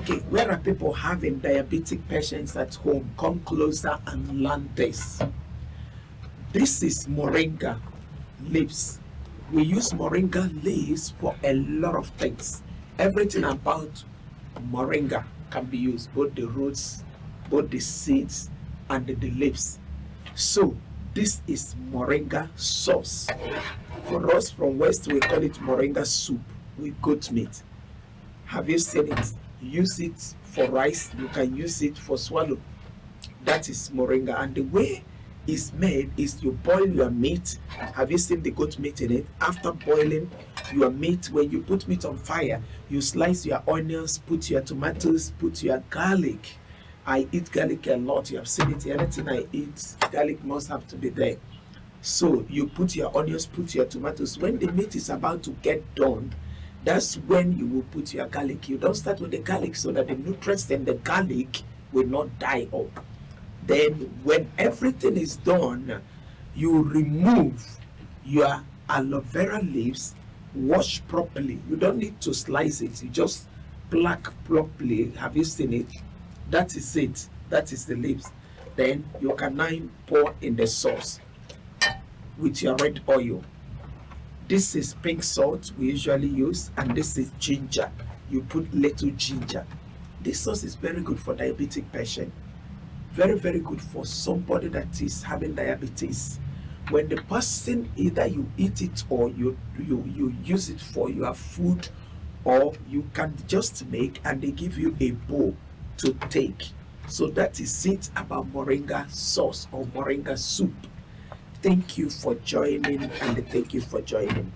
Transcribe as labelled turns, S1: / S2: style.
S1: Okay, where are people having diabetic patients at home? Come closer and learn this. This is moringa leaves. We use moringa leaves for a lot of things. Everything about moringa can be used, both the roots, both the seeds, and the leaves. So this is moringa sauce. For us from West, we call it moringa soup with goat meat. Have you seen it? Use it for rice, you can use it for swallow. That is moringa. And the way it's made is you boil your meat. Have you seen the goat meat in it? After boiling your meat, when you put meat on fire, you slice your onions, put your tomatoes, put your garlic. I eat garlic a lot. You have seen it. Anything I eat, garlic must have to be there. So you put your onions, put your tomatoes. When the meat is about to get done, that's when you will put your garlic. You don't start with the garlic so that the nutrients in the garlic will not die up. Then when everything is done, you remove your aloe vera leaves, wash properly. You don't need to slice it. You just pluck properly. Have you seen it? That is it. That is the leaves. Then you can now pour in the sauce with your red oil. This is pink salt we usually use, and this is ginger. You put little ginger. This sauce is very good for diabetic patient. Very, very good for somebody that is having diabetes. When the person, either you eat it or you use it for your food, or you can just make and they give you a bowl to take. So that is it about moringa sauce or moringa soup. Thank you for joining, and thank you for joining.